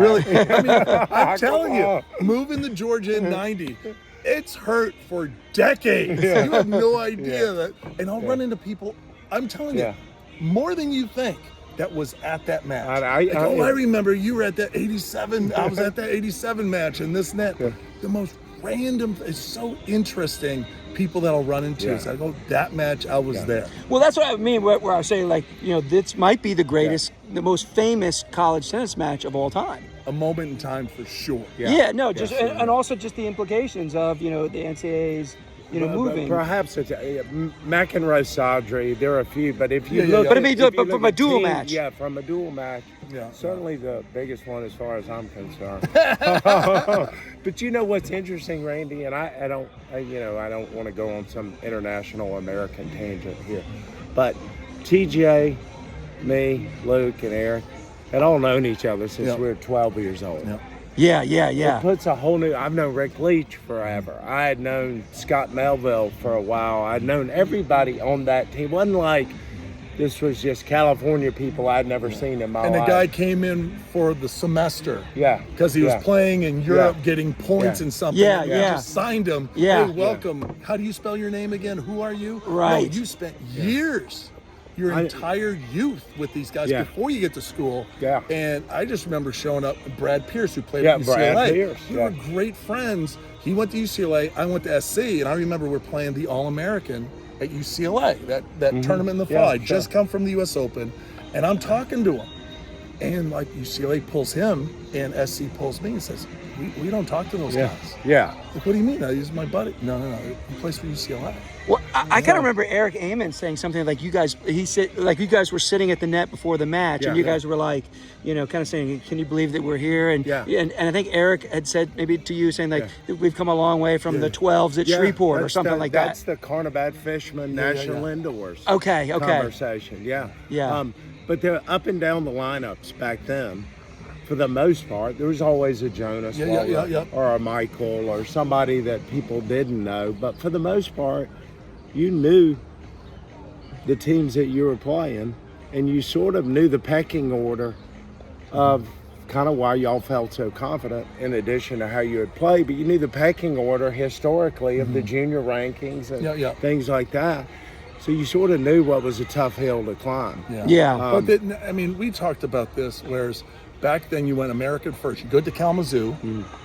Speaker 2: telling you, moving to Georgia in 90, it's hurt for decades. You have no idea that. And I'll run into people, I'm telling you, more than you think. That was at that match. I remember you were at that 87. I was at that 87 match, and this and that. The most random. It's so interesting. People that I'll run into. So I go, that match, I was there.
Speaker 1: Well, that's what I mean. Where I was saying, this might be the greatest, the most famous college tennis match of all time.
Speaker 2: A moment in time for sure.
Speaker 1: And also just the implications of the NCAAs. Moving.
Speaker 3: Perhaps it's McEnroe, Sadri. There are a few, but if you look,
Speaker 1: from a dual match.
Speaker 3: From a dual match. Certainly the biggest one as far as I'm concerned. But you know what's interesting, Randy, and I don't want to go on some international American tangent here, but TJ, me, Luke, and Eric, had all known each other since we were 12 years old.
Speaker 1: Yeah.
Speaker 3: It puts a whole new. I've known Rick Leach forever. I had known Scott Melville for a while. I'd known everybody on that team. It wasn't like this was just California people I'd never seen in my life.
Speaker 2: And the guy came in for the semester.
Speaker 3: Yeah.
Speaker 2: Because he was playing in Europe, getting points and something.
Speaker 1: Yeah,
Speaker 2: and we just signed him.
Speaker 1: Yeah.
Speaker 2: Hey, welcome. How do you spell your name again? Who are you?
Speaker 1: Right.
Speaker 2: No, you spent years, your entire youth with these guys before you get to school.
Speaker 3: Yeah.
Speaker 2: And I just remember showing up with Brad Pierce, who played at UCLA.
Speaker 3: Brad Pierce.
Speaker 2: We were great friends. He went to UCLA. I went to SC. And I remember we're playing the All-American at UCLA, that tournament in the fall. I just come from the U.S. Open, and I'm talking to him. And, like, UCLA pulls him, and SC pulls me and says, we don't talk to those guys.
Speaker 3: Yeah.
Speaker 2: Like, what do you mean? He's my buddy. No. He plays for UCLA.
Speaker 1: Well, I kind of remember Eric Amon saying something like you guys were sitting at the net before the match, and you guys were like, kind of saying, can you believe that we're here? And and I think Eric had said maybe to you saying like we've come a long way from the 12s at Shreveport or something like that.
Speaker 3: That's the Carnabat Fishman National Indoors.
Speaker 1: Okay.
Speaker 3: Conversation. Yeah. But they're up and down the lineups back then. For the most part, there was always a Jonas or a Michael or somebody that people didn't know. But for the most part, you knew the teams that you were playing, and you sort of knew the pecking order of kind of why y'all felt so confident in addition to how you would play. But you knew the pecking order historically of the junior rankings and things like that. So you sort of knew what was a tough hill to climb.
Speaker 2: But we talked about this, whereas back then you went American first. You go to Kalamazoo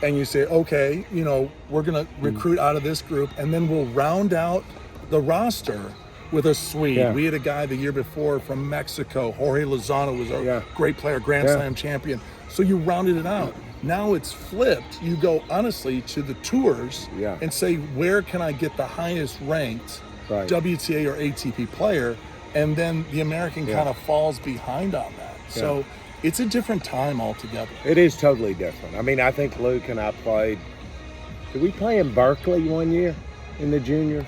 Speaker 2: and you say, okay, we're going to recruit out of this group, and then we'll round out the roster with a Swede. Yeah. We had a guy the year before from Mexico. Jorge Lozano was a great player, Grand Slam champion. So you rounded it out. Now it's flipped. You go, honestly, to the tours and say, where can I get the highest ranked WTA or ATP player? And then the American kind of falls behind on that. So it's a different time altogether.
Speaker 3: It is totally different. I think Luke and I played. Did we play in Berkeley one year in the juniors?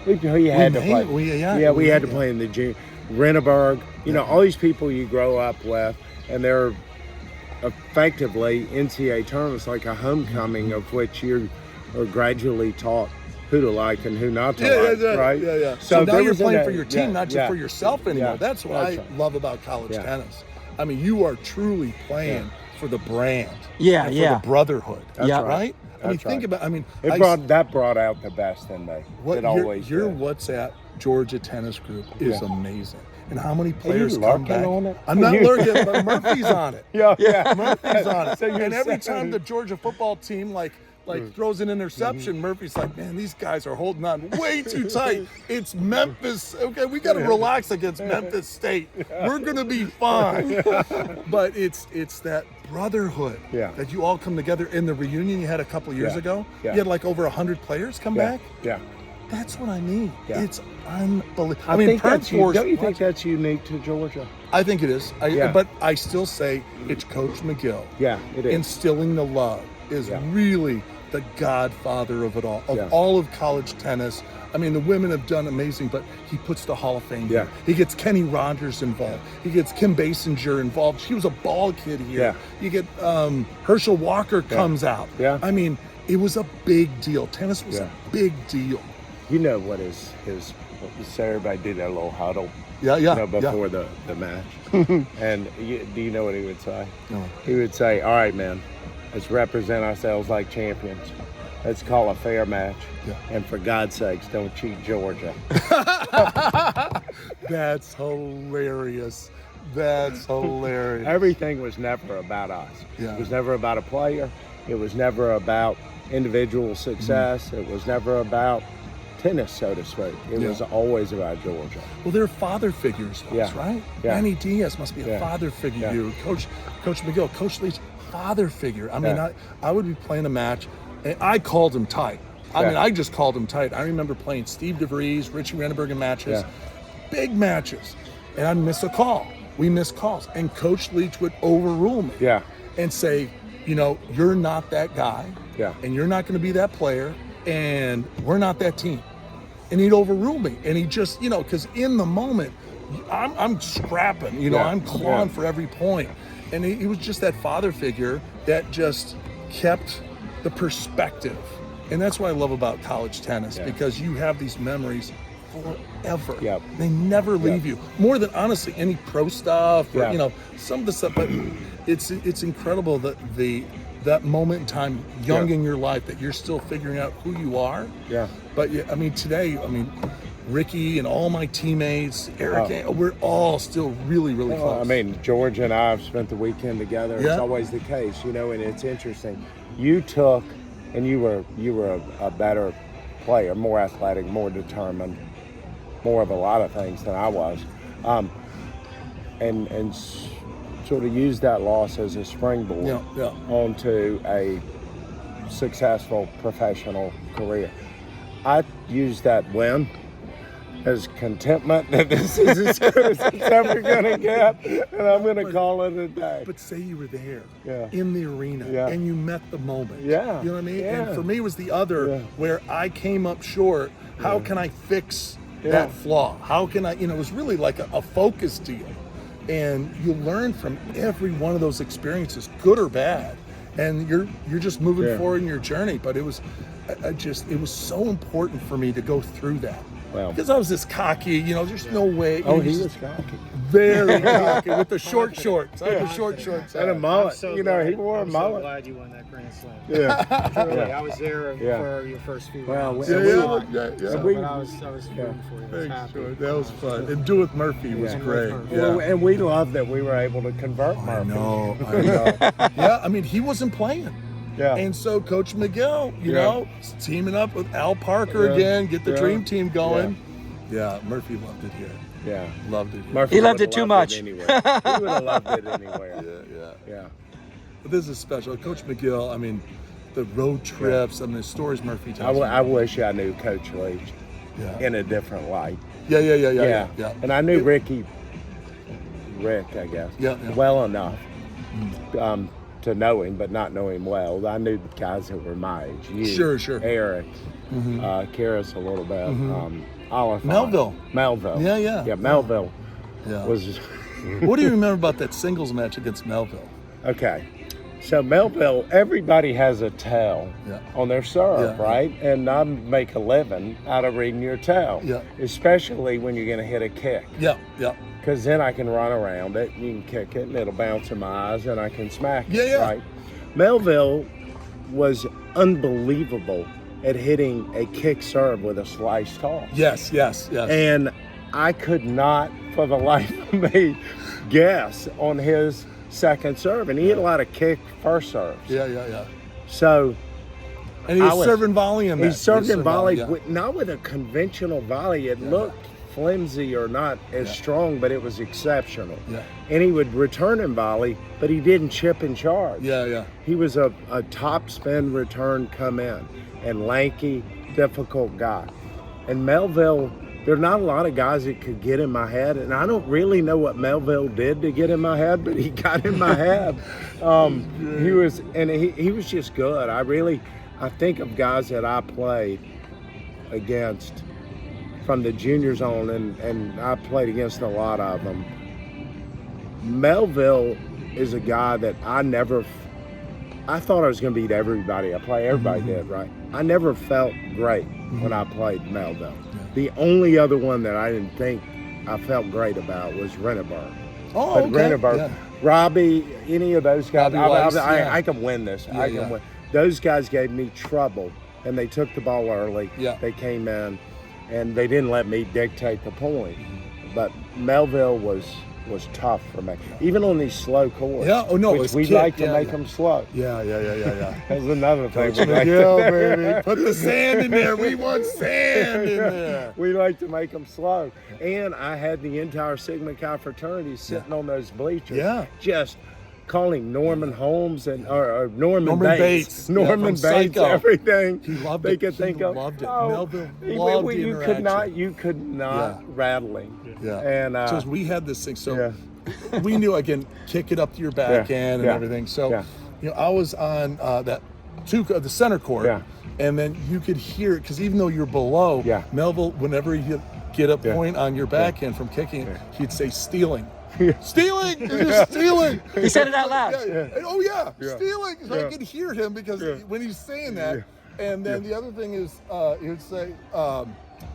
Speaker 3: We had to play. We had to play in the junior. Renneberg, all these people you grow up with, and they're effectively NCAA tournaments, like a homecoming of which you are gradually taught who to like and who not to like, right?
Speaker 2: Yeah. So now you're playing for your team, not just for yourself anymore. Yeah. That's what I love about college tennis. You are truly playing for the brand. For the brotherhood. That's right? Think about.
Speaker 3: That brought out the best in me.
Speaker 2: Your WhatsApp Georgia tennis group is amazing. And how many players come back?
Speaker 3: On it?
Speaker 2: I'm not lurking, but Murphy's on it. Murphy's on it.
Speaker 3: So
Speaker 2: and every time the Georgia football team throws an interception, Murphy's like, man, these guys are holding on way too tight. It's Memphis. Okay, we got to relax against Memphis State. We're going to be fine. But it's that brotherhood that you all come together. In the reunion you had a couple years ago, you had like over 100 players come back.
Speaker 3: Yeah.
Speaker 2: That's what I mean. It's unbelievable.
Speaker 3: Don't you think that's unique to Georgia?
Speaker 2: I think it is. But I still say it's Coach McGill.
Speaker 3: Yeah, it is.
Speaker 2: Instilling the love is really the godfather of it all, all of college tennis. The women have done amazing, but he puts the Hall of Fame here. He gets Kenny Rogers involved. He gets Kim Basinger involved. She was a ball kid here. You get Herschel Walker comes out. It was a big deal. Tennis was a big deal.
Speaker 3: You know what so everybody did that little huddle before the match. And do you know what he would say?
Speaker 2: No.
Speaker 3: He would say, all right, man, let's represent ourselves like champions. Let's call a fair match. And for God's sakes, don't cheat Georgia.
Speaker 2: That's hilarious.
Speaker 3: Everything was never about us. It was never about a player. It was never about individual success. It was never about tennis, so to speak. It was always about Georgia.
Speaker 2: Well, they're father figures, right? Manny Diaz must be a father figure to you. Coach McGill, Coach Leach, father figure. I would be playing a match, and I called him tight. I just called him tight. I remember playing Steve DeVries, Richie Renneberg in matches, big matches, and I'd miss a call. We missed calls, and Coach Leach would overrule me and say, you're not that guy, and you're not going to be that player, and we're not that team. And he'd overrule me. And he just, because in the moment, I'm scrapping, I'm clawing for every point. And he was just that father figure that just kept the perspective. And that's what I love about college tennis, because you have these memories forever.
Speaker 3: Yep.
Speaker 2: They never leave you. More than, honestly, any pro stuff or, you know, some of the stuff. But it's incredible that moment in time, young in your life, that you're still figuring out who you are.
Speaker 3: Yeah.
Speaker 2: But, I mean, today, Ricky and all my teammates, Eric, we're all still really, really close.
Speaker 3: I mean, George and I have spent the weekend together.
Speaker 2: Yeah.
Speaker 3: It's always the case, you know, and it's interesting. You took, and you were a better player, more athletic, more determined, more of a lot of things than I was, and sort of used that loss as a springboard onto a successful professional career. I used that win as contentment that this is as good as it's ever going to get, and I'm going to call it a day.
Speaker 2: But say you were there
Speaker 3: Yeah.
Speaker 2: in the arena
Speaker 3: Yeah.
Speaker 2: and you met the moment.
Speaker 3: Yeah.
Speaker 2: You know what I mean?
Speaker 3: Yeah.
Speaker 2: And for me, it was the other where I came up short. How can I fix that flaw? How can I, it was really like a focus deal. And you learn from every one of those experiences, good or bad. And you're just moving forward in your journey. But it was it was so important for me to go through that.
Speaker 3: Well,
Speaker 2: because I was this cocky, there's no way.
Speaker 3: Oh, he was cocky.
Speaker 2: Very cocky with the short shorts. I had the short shorts.
Speaker 3: And a mullet. He wore a mullet.
Speaker 4: I'm so glad you won that Grand Slam.
Speaker 3: Yeah.
Speaker 4: Truly, I was there for your first few rounds.
Speaker 2: Yeah.
Speaker 4: But I was rooting for you. I was happy.
Speaker 2: Sure. That was fun. And do with Murphy was great.
Speaker 3: Well, and we love that we were able to convert Murphy.
Speaker 2: I know. Yeah, I mean, he wasn't playing.
Speaker 3: Yeah.
Speaker 2: And so Coach McGill, teaming up with Al Parker again, get the dream team going. Yeah, Murphy loved it here.
Speaker 3: Yeah.
Speaker 2: Loved it here.
Speaker 3: Murphy
Speaker 1: He loved it too much.
Speaker 3: He would have loved it anywhere. Yeah.
Speaker 2: But this is special. Coach McGill, I mean, the road trips, the stories Murphy tells.
Speaker 3: I wish I knew Coach Leach in a different light.
Speaker 2: Yeah.
Speaker 3: And I knew Rick, I guess, well enough to know him, but not know him well. I knew the guys that were my age. You,
Speaker 2: Sure.
Speaker 3: Eric, Karras a little bit. Oliphant. Melville.
Speaker 2: Yeah,
Speaker 3: Melville
Speaker 2: Yeah.
Speaker 3: was.
Speaker 2: What do you remember about that singles match against Melville?
Speaker 3: Okay. So Melville, everybody has a tell on their serve, right? And I make a living out of reading your tell, especially when you're going to hit a kick.
Speaker 2: Yeah.
Speaker 3: Because then I can run around it, you can kick it, and it'll bounce in my eyes, and I can smack it, right? Melville was unbelievable at hitting a kick serve with a slice toss.
Speaker 2: Yes.
Speaker 3: And I could not, for the life of me, guess on his second serve. And he hit a lot of kick first serves.
Speaker 2: Yeah.
Speaker 3: So...
Speaker 2: And he was serving volley in that.
Speaker 3: He served in volley, not with a conventional volley. It looked flimsy or not as strong, but it was exceptional.
Speaker 2: Yeah.
Speaker 3: And he would return in volley, but he didn't chip and charge.
Speaker 2: Yeah.
Speaker 3: He was a top spin return come in, and lanky, difficult guy. And Melville, there are not a lot of guys that could get in my head, and I don't really know what Melville did to get in my head, but he got in my head. He was just good. I think of guys that I played against from the juniors on, and I played against a lot of them. Melville is a guy that I thought I was going to beat everybody I play. Everybody did, right? I never felt great when I played Melville. The only other one that I didn't think I felt great about was Renneberg.
Speaker 2: Oh,
Speaker 3: but
Speaker 2: okay.
Speaker 3: Renneberg, Robbie, any of those guys, I can win this. I can win. Those guys gave me trouble, and they took the ball early.
Speaker 2: Yeah.
Speaker 3: They came in, and they didn't let me dictate the point. But Melville was tough for me, even on these slow courts.
Speaker 2: Yeah. Oh no,
Speaker 3: which we like to make them slow.
Speaker 2: Yeah.
Speaker 3: That's another thing.
Speaker 2: Coach McGill, baby, put the sand in there. We want sand in there.
Speaker 3: We like to make them slow. And I had the entire Sigma Chi fraternity sitting on those bleachers, just calling Norman Holmes or Norman Bates. Norman Bates, everything.
Speaker 2: He loved
Speaker 3: they
Speaker 2: it.
Speaker 3: Could think of.
Speaker 2: Loved it.
Speaker 3: Oh,
Speaker 2: Melville loved the interaction.
Speaker 3: You could not rattle him.
Speaker 2: Yeah.
Speaker 3: And
Speaker 2: because we had this thing, so we knew, again, kick it up to your back end and everything. So I was on the center court, and then you could hear it because even though you're below, Melville, whenever he'd get a point on your backhand from kicking, he'd say stealing. Stealing! You're stealing!
Speaker 1: He said it out loud.
Speaker 2: Oh, yeah. Stealing! So I could hear him because when he's saying that. And then the other thing is, he would say,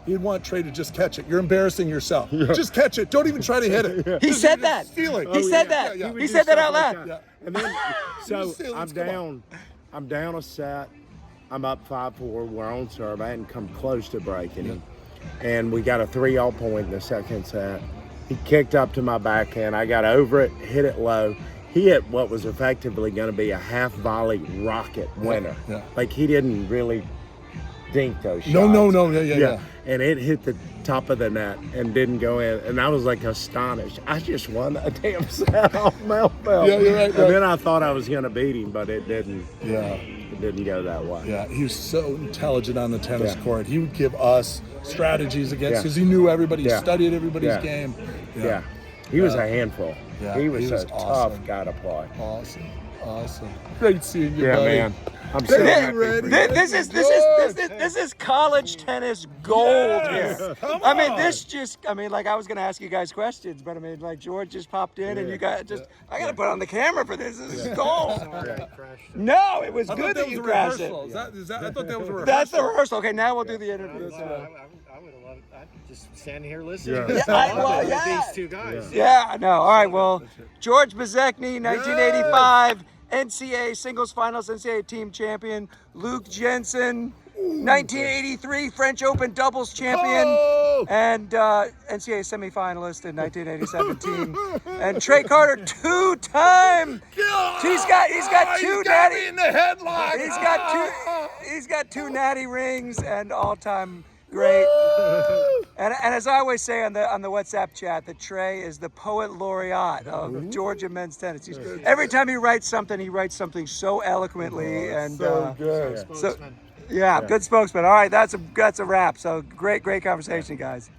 Speaker 2: he'd want Trey to just catch it. You're embarrassing yourself. Just catch it. Don't even try to hit it.
Speaker 1: He said that.
Speaker 2: Stealing.
Speaker 1: He said that. He said that out loud.
Speaker 3: Like and then, so I'm down a set. I'm up 5-4. We're on serve. I hadn't come close to breaking him. And we got a 3-all point in the second set. He kicked up to my backhand. I got over it, hit it low. He hit what was effectively going to be a half volley rocket winner. Like he didn't really dink those shots.
Speaker 2: No. Yeah.
Speaker 3: And it hit the top of the net and didn't go in. And I was like astonished. I just won a damn set off Melville.
Speaker 2: Yeah, you're right.
Speaker 3: And then I thought I was going to beat him, but it didn't.
Speaker 2: Yeah.
Speaker 3: It didn't go that way.
Speaker 2: Yeah, he was so intelligent on the tennis court. He would give us strategies against because he knew everybody. He studied everybody's game.
Speaker 3: Yeah. He was a handful.
Speaker 2: Yeah,
Speaker 3: he was a
Speaker 2: awesome.
Speaker 3: tough guy to play.
Speaker 2: Awesome. Great seeing you, buddy.
Speaker 3: Man. I'm so happy.
Speaker 1: This is college tennis gold here. I mean, like I was gonna ask you guys questions, but I mean, like George just popped in, and you guys I gotta put on the camera for this. This is gold. No, it was good that you crashed it.
Speaker 2: I thought that was a rehearsal.
Speaker 1: That's the rehearsal. Okay, now we'll do the interview.
Speaker 4: I would have loved it. Just standing here listening.
Speaker 1: These
Speaker 4: two guys.
Speaker 1: Yeah, no. All right, well, George Bezecny, 1985. NCAA singles finals, NCAA team champion. Luke Jensen, 1983 French Open doubles champion, and NCAA semifinalist in 1987 team. And Trey Carter, two-time. He's got two natty
Speaker 2: in the headlock.
Speaker 1: He's got two natty rings and all-time great. And as I always say on the WhatsApp chat, that Trey is the poet laureate of Georgia men's tennis. Every time he writes something so eloquently and
Speaker 2: so good.
Speaker 1: good spokesman. All right, that's a wrap. So great conversation, guys.